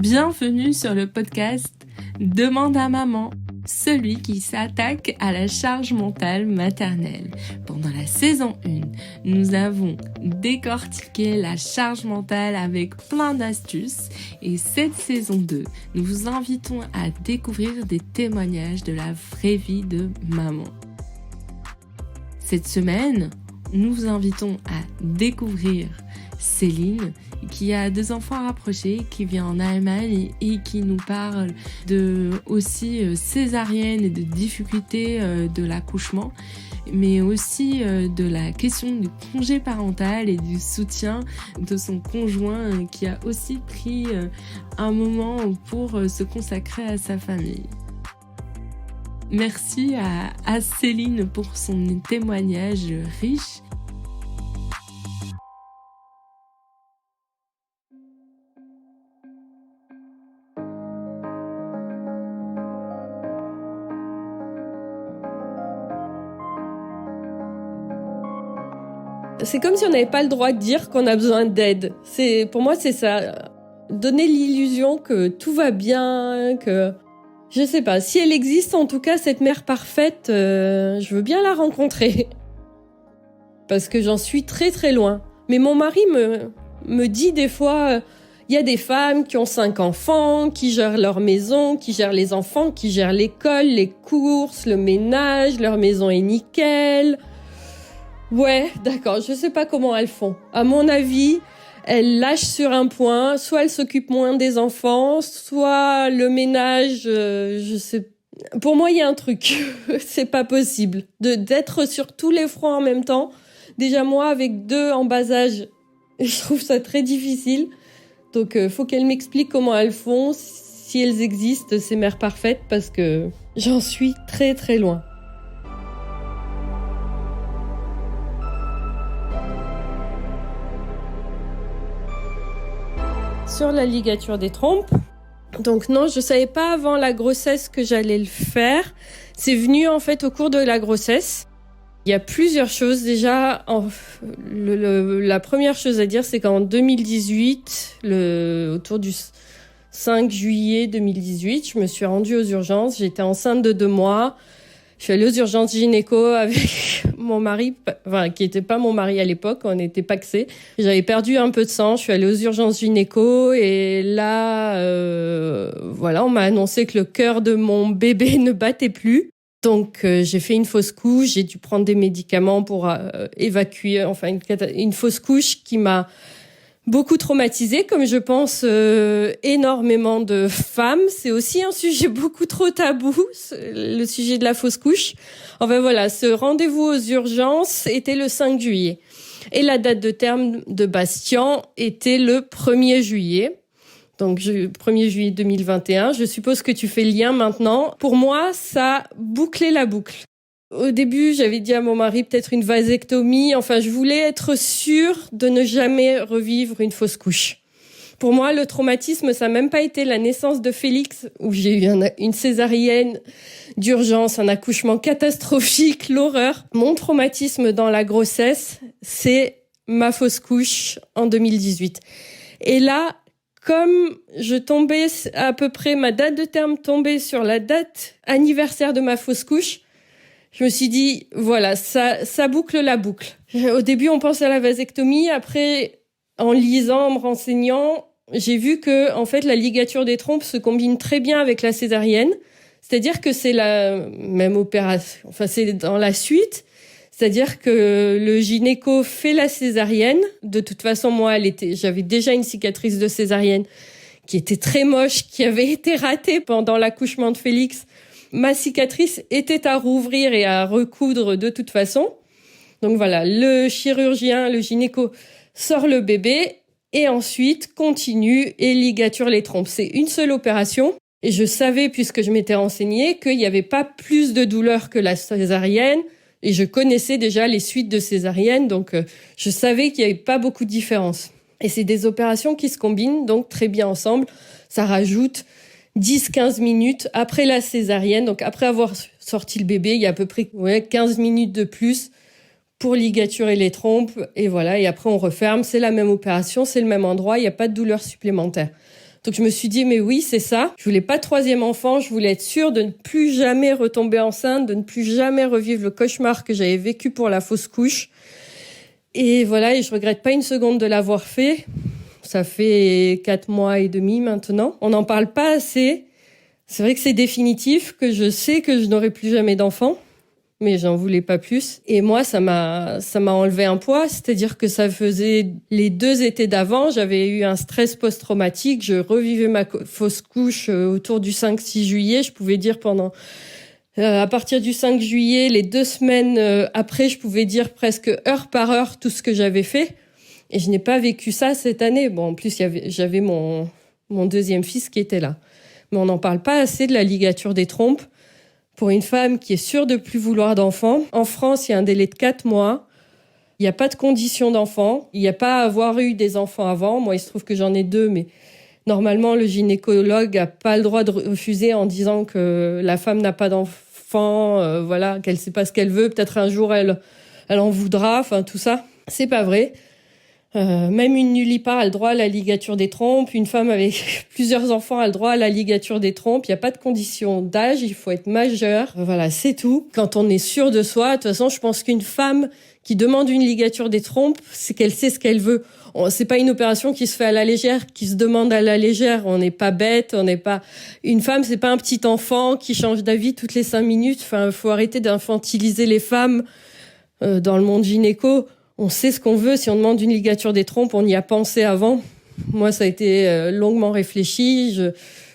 Bienvenue sur le podcast Demande à maman, celui qui s'attaque à la charge mentale maternelle. Pendant la saison 1, nous avons décortiqué la charge mentale avec plein d'astuces et cette saison 2, nous vous invitons à découvrir des témoignages de la vraie vie de maman. Cette semaine, nous vous invitons à découvrir Céline, qui a 2 enfants rapprochés, qui vit en Allemagne et qui nous parle de aussi césarienne et de difficultés de l'accouchement, mais aussi de la question du congé parental et du soutien de son conjoint qui a aussi pris un moment pour se consacrer à sa famille. Merci à Céline pour son témoignage riche. C'est comme si on n'avait pas le droit de dire qu'on a besoin d'aide. Pour moi, c'est ça. Donner l'illusion que tout va bien, que... Je sais pas, si elle existe, en tout cas, cette mère parfaite, je veux bien la rencontrer. Parce que j'en suis très très loin. Mais mon mari me dit des fois, il y a des femmes qui ont 5 enfants, qui gèrent leur maison, qui gèrent les enfants, qui gèrent l'école, les courses, le ménage, leur maison est nickel. Ouais, d'accord, je sais pas comment elles font. À mon avis, elles lâchent sur un point, soit elles s'occupent moins des enfants, soit le ménage, je sais. Pour moi, il y a un truc, c'est pas possible. D'être sur tous les fronts en même temps. Déjà moi, avec 2 en bas âge, je trouve ça très difficile. Donc, faut qu'elles m'expliquent comment elles font, si elles existent, ces mères parfaites, parce que j'en suis très très loin. Sur la ligature des trompes. Donc non, je savais pas avant la grossesse que j'allais le faire. C'est venu en fait au cours de la grossesse. Il y a plusieurs choses déjà. La première chose à dire, c'est qu'en 2018, autour du 5 juillet 2018, je me suis rendue aux urgences. J'étais enceinte de 2 mois. Je suis allée aux urgences gynéco avec mon mari, enfin, qui était pas mon mari à l'époque, on était pacsés. J'avais perdu un peu de sang, je suis allée aux urgences gynéco et là, on m'a annoncé que le cœur de mon bébé ne battait plus. Donc, j'ai fait une fausse couche, j'ai dû prendre des médicaments pour évacuer, une fausse couche qui m'a beaucoup traumatisée, comme je pense énormément de femmes. C'est aussi un sujet beaucoup trop tabou, le sujet de la fausse couche. Enfin voilà, ce rendez-vous aux urgences était le 5 juillet. Et la date de terme de Bastien était le 1er juillet. Donc, 1er juillet 2021. Je suppose que tu fais le lien maintenant. Pour moi, ça bouclait la boucle. Au début, j'avais dit à mon mari peut-être une vasectomie. Enfin, je voulais être sûre de ne jamais revivre une fausse couche. Pour moi, le traumatisme, ça n'a même pas été la naissance de Félix, où j'ai eu une césarienne d'urgence, un accouchement catastrophique, l'horreur. Mon traumatisme dans la grossesse, c'est ma fausse couche en 2018. Et là, comme je tombais à peu près, ma date de terme tombait sur la date anniversaire de ma fausse couche, je me suis dit, voilà, ça boucle la boucle. Au début, on pense à la vasectomie. Après, en lisant, en me renseignant, j'ai vu que, en fait, la ligature des trompes se combine très bien avec la césarienne. C'est-à-dire que c'est la même opération. Enfin, c'est dans la suite. C'est-à-dire que le gynéco fait la césarienne. De toute façon, moi, j'avais déjà une cicatrice de césarienne qui était très moche, qui avait été ratée pendant l'accouchement de Félix. Ma cicatrice était à rouvrir et à recoudre de toute façon. Donc voilà, le chirurgien, le gynéco sort le bébé et ensuite continue et ligature les trompes. C'est une seule opération et je savais, puisque je m'étais renseignée, qu'il n'y avait pas plus de douleur que la césarienne et je connaissais déjà les suites de césarienne, donc je savais qu'il n'y avait pas beaucoup de différence. Et c'est des opérations qui se combinent donc très bien ensemble. Ça rajoute 10-15 minutes après la césarienne. Donc, après avoir sorti le bébé, il y a à peu près 15 minutes de plus pour ligaturer les trompes. Et voilà. Et après, on referme. C'est la même opération, c'est le même endroit. Il n'y a pas de douleur supplémentaire. Donc je me suis dit, mais oui, c'est ça. Je voulais pas de troisième enfant, je voulais être sûre de ne plus jamais retomber enceinte, de ne plus jamais revivre le cauchemar que j'avais vécu pour la fausse couche. Et voilà, et je regrette pas une seconde de l'avoir fait. Ça fait 4 mois et demi maintenant. On n'en parle pas assez. C'est vrai que c'est définitif, que je sais que je n'aurai plus jamais d'enfant, mais j'en voulais pas plus. Et moi, ça m'a enlevé un poids, c'est-à-dire que ça faisait les 2 étés d'avant, j'avais eu un stress post-traumatique, je revivais ma fausse couche autour du 5-6 juillet, je pouvais dire à partir du 5 juillet, les 2 semaines après, je pouvais dire presque heure par heure tout ce que j'avais fait. Et je n'ai pas vécu ça cette année. Bon, en plus, j'avais mon deuxième fils qui était là. Mais on n'en parle pas assez de la ligature des trompes. Pour une femme qui est sûre de plus vouloir d'enfants, en France, il y a un délai de 4 mois. Il n'y a pas de condition d'enfant. Il n'y a pas à avoir eu des enfants avant. Moi, il se trouve que j'en ai 2, mais normalement, le gynécologue n'a pas le droit de refuser en disant que la femme n'a pas d'enfant, voilà, qu'elle ne sait pas ce qu'elle veut. Peut-être un jour, elle en voudra. Enfin, tout ça, c'est pas vrai. Même une nullipare a le droit à la ligature des trompes. Une femme avec plusieurs enfants a le droit à la ligature des trompes. Il n'y a pas de condition d'âge, il faut être majeur. Voilà, c'est tout. Quand on est sûr de soi, de toute façon, je pense qu'une femme qui demande une ligature des trompes, c'est qu'elle sait ce qu'elle veut. C'est pas une opération qui se fait à la légère, qui se demande à la légère. On n'est pas bête, on n'est pas... Une femme, c'est pas un petit enfant qui change d'avis toutes les 5 minutes. Enfin, faut arrêter d'infantiliser les femmes dans le monde gynéco. On sait ce qu'on veut. Si on demande une ligature des trompes, on y a pensé avant. Moi, ça a été longuement réfléchi.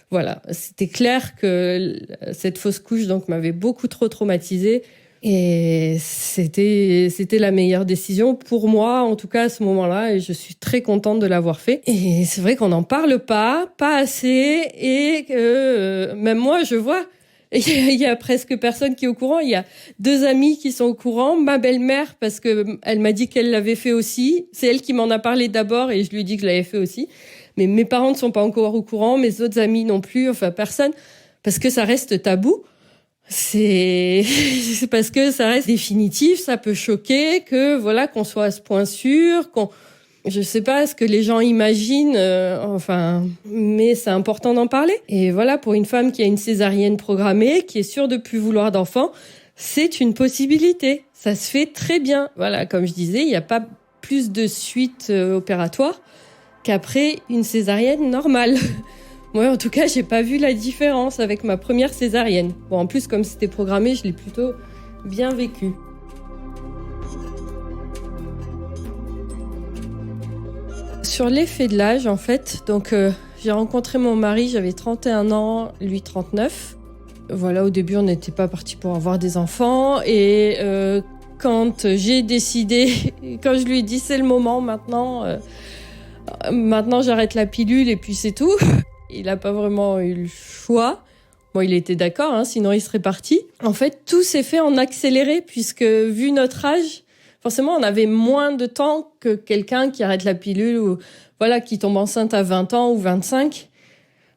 Voilà, c'était clair que cette fausse couche donc m'avait beaucoup trop traumatisée. Et c'était la meilleure décision pour moi, en tout cas à ce moment-là. Et je suis très contente de l'avoir fait. Et c'est vrai qu'on n'en parle pas assez. Et que même moi, je vois... Il y a presque personne qui est au courant. Il y a 2 amis qui sont au courant. Ma belle-mère, parce que elle m'a dit qu'elle l'avait fait aussi. C'est elle qui m'en a parlé d'abord et je lui ai dit que je l'avais fait aussi. Mais mes parents ne sont pas encore au courant. Mes autres amis non plus. Enfin, personne. Parce que ça reste tabou. C'est parce que ça reste définitif. Ça peut choquer que, voilà, qu'on soit à ce point sûr, je sais pas ce que les gens imaginent, mais c'est important d'en parler. Et voilà, pour une femme qui a une césarienne programmée, qui est sûre de plus vouloir d'enfants, c'est une possibilité. Ça se fait très bien. Voilà, comme je disais, il n'y a pas plus de suite opératoire qu'après une césarienne normale. Moi, en tout cas, j'ai pas vu la différence avec ma première césarienne. Bon, en plus, comme c'était programmé, je l'ai plutôt bien vécu. Sur l'effet de l'âge, en fait, donc j'ai rencontré mon mari, j'avais 31 ans, lui 39. Voilà, au début, on n'était pas partis pour avoir des enfants. Et quand j'ai décidé, quand je lui ai dit c'est le moment maintenant j'arrête la pilule et puis c'est tout. Il n'a pas vraiment eu le choix. Bon, il était d'accord, sinon il serait parti. En fait, tout s'est fait en accéléré puisque vu notre âge, forcément, on avait moins de temps que quelqu'un qui arrête la pilule ou voilà, qui tombe enceinte à 20 ans ou 25.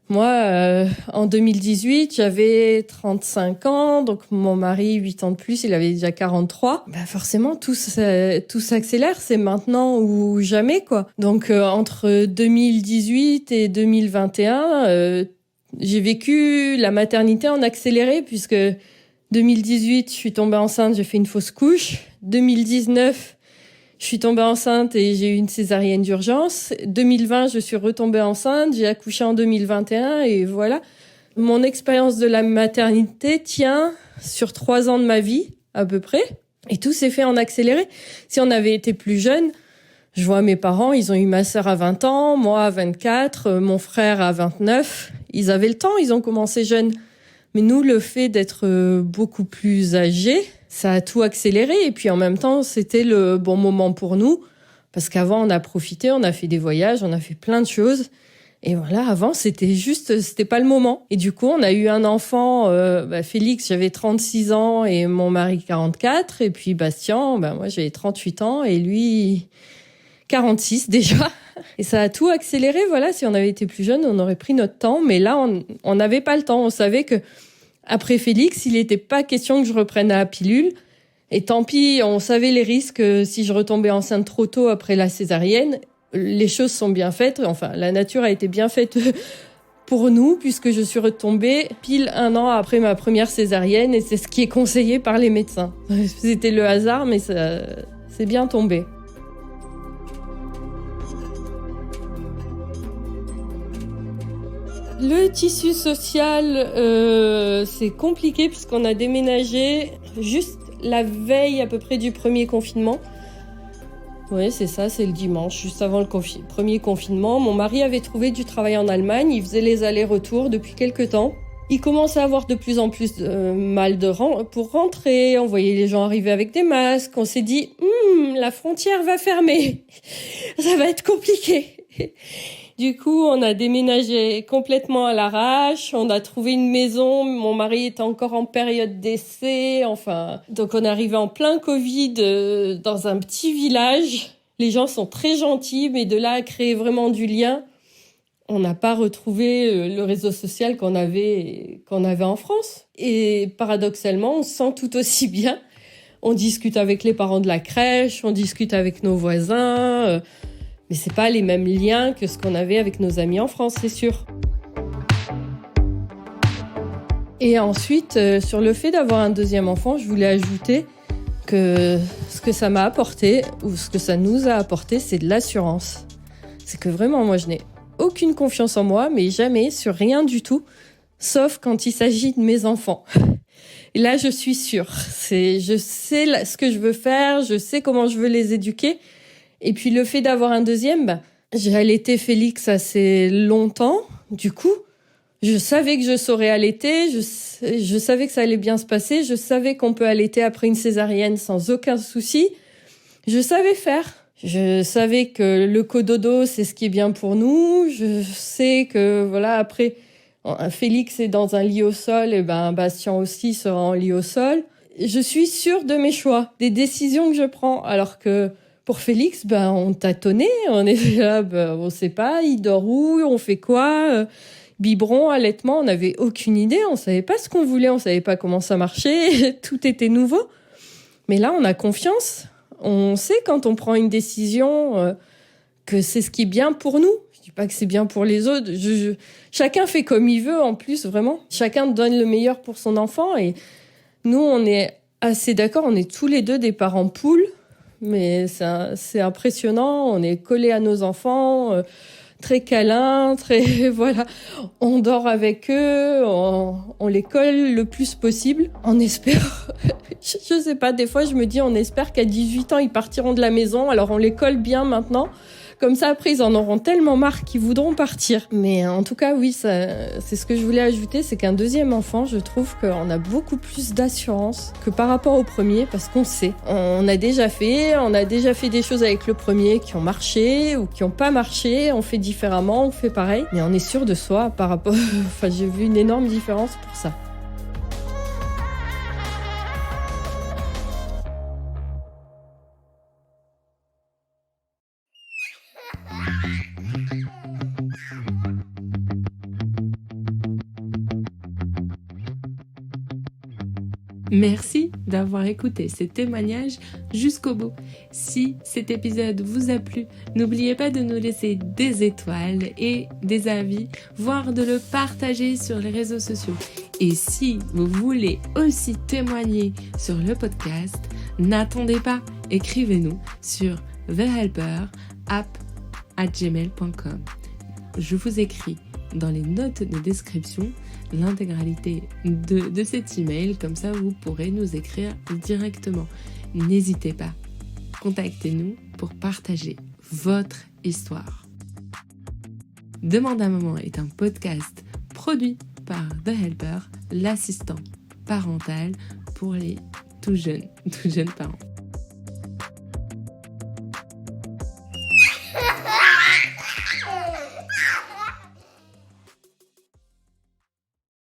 Moi, en 2018, j'avais 35 ans, donc mon mari, 8 ans de plus, il avait déjà 43. Forcément, tout s'accélère, c'est maintenant ou jamais, quoi. Donc, entre 2018 et 2021, j'ai vécu la maternité en accéléré, puisque 2018, je suis tombée enceinte, j'ai fait une fausse couche. 2019, je suis tombée enceinte et j'ai eu une césarienne d'urgence. 2020, je suis retombée enceinte, j'ai accouché en 2021 et voilà. Mon expérience de la maternité tient sur 3 ans de ma vie, à peu près. Et tout s'est fait en accéléré. Si on avait été plus jeune, je vois mes parents, ils ont eu ma sœur à 20 ans, moi à 24, mon frère à 29. Ils avaient le temps, ils ont commencé jeunes. Mais nous, le fait d'être beaucoup plus âgés, ça a tout accéléré. Et puis en même temps, c'était le bon moment pour nous. Parce qu'avant, on a profité, on a fait des voyages, on a fait plein de choses. Et voilà, avant, c'était pas le moment. Et du coup, on a eu un enfant, Félix, j'avais 36 ans et mon mari 44. Et puis Bastien, moi j'avais 38 ans et lui 46 déjà. Et ça a tout accéléré, voilà. Si on avait été plus jeune, on aurait pris notre temps. Mais là, on n'avait pas le temps. On savait que après Félix, il n'était pas question que je reprenne à la pilule. Et tant pis, on savait les risques si je retombais enceinte trop tôt après la césarienne. les choses sont bien faites. Enfin, la nature a été bien faite pour nous, puisque je suis retombée pile 1 an après ma première césarienne, et c'est ce qui est conseillé par les médecins. C'était le hasard, mais ça, c'est bien tombé. Le tissu social, c'est compliqué puisqu'on a déménagé juste la veille à peu près du premier confinement. Oui, c'est ça, c'est le dimanche, juste avant le premier confinement. Mon mari avait trouvé du travail en Allemagne, il faisait les allers-retours depuis quelques temps. Il commençait à avoir de plus en plus mal pour rentrer, on voyait les gens arriver avec des masques, on s'est dit « la frontière va fermer, ça va être compliqué ». Du coup, on a déménagé complètement à l'arrache, on a trouvé une maison, mon mari était encore en période d'essai, donc on est arrivé en plein Covid dans un petit village. Les gens sont très gentils, mais de là à créer vraiment du lien, on n'a pas retrouvé le réseau social qu'on avait en France. Et paradoxalement, on se sent tout aussi bien. On discute avec les parents de la crèche, on discute avec nos voisins, mais c'est pas les mêmes liens que ce qu'on avait avec nos amis en France, c'est sûr. Et ensuite, sur le fait d'avoir un deuxième enfant, je voulais ajouter que ce que ça m'a apporté, ou ce que ça nous a apporté, c'est de l'assurance. C'est que vraiment, moi, je n'ai aucune confiance en moi, mais jamais sur rien du tout, sauf quand il s'agit de mes enfants. Et là, je suis sûre. Je sais ce que je veux faire, je sais comment je veux les éduquer. Et puis le fait d'avoir un deuxième, j'ai allaité Félix assez longtemps. Du coup, je savais que je saurais allaiter, je savais que ça allait bien se passer, je savais qu'on peut allaiter après une césarienne sans aucun souci. Je savais faire. Je savais que le cododo, c'est ce qui est bien pour nous. Je sais que, voilà, après, Félix est dans un lit au sol, et Bastien aussi sera en lit au sol. Je suis sûre de mes choix, des décisions que je prends, alors que pour Félix, on tâtonnait, on est là, on sait pas, il dort où, on fait quoi, biberon, allaitement, on n'avait aucune idée, on savait pas ce qu'on voulait, on savait pas comment ça marchait, tout était nouveau. Mais là, on a confiance, on sait quand on prend une décision que c'est ce qui est bien pour nous. Je dis pas que c'est bien pour les autres, chacun fait comme il veut en plus, vraiment. Chacun donne le meilleur pour son enfant, et nous, on est assez d'accord, on est tous les deux des parents poules. Mais c'est impressionnant, on est collés à nos enfants, très câlins, voilà. On dort avec eux, on les colle le plus possible. On espère, je sais pas, des fois je me dis on espère qu'à 18 ans ils partiront de la maison, alors on les colle bien maintenant. Comme ça, après, ils en auront tellement marre qu'ils voudront partir. Mais en tout cas, oui, c'est ce que je voulais ajouter, c'est qu'un deuxième enfant, je trouve qu'on a beaucoup plus d'assurance que par rapport au premier, parce qu'on sait. On a déjà fait des choses avec le premier qui ont marché ou qui n'ont pas marché. On fait différemment, on fait pareil. Mais on est sûr de soi par rapport... j'ai vu une énorme différence pour ça. Merci d'avoir écouté ces témoignages jusqu'au bout. Si cet épisode vous a plu, n'oubliez pas de nous laisser des étoiles et des avis, voire de le partager sur les réseaux sociaux. Et si vous voulez aussi témoigner sur le n'attendez pas, écrivez-nous sur thehelperapp@gmail.com. Je vous écris dans les notes de description l'intégralité de cet email, comme ça vous pourrez nous écrire directement. N'hésitez pas, contactez-nous pour partager votre histoire. Demande à maman est un podcast produit par The Helper, l'assistant parental pour les tout jeunes parents.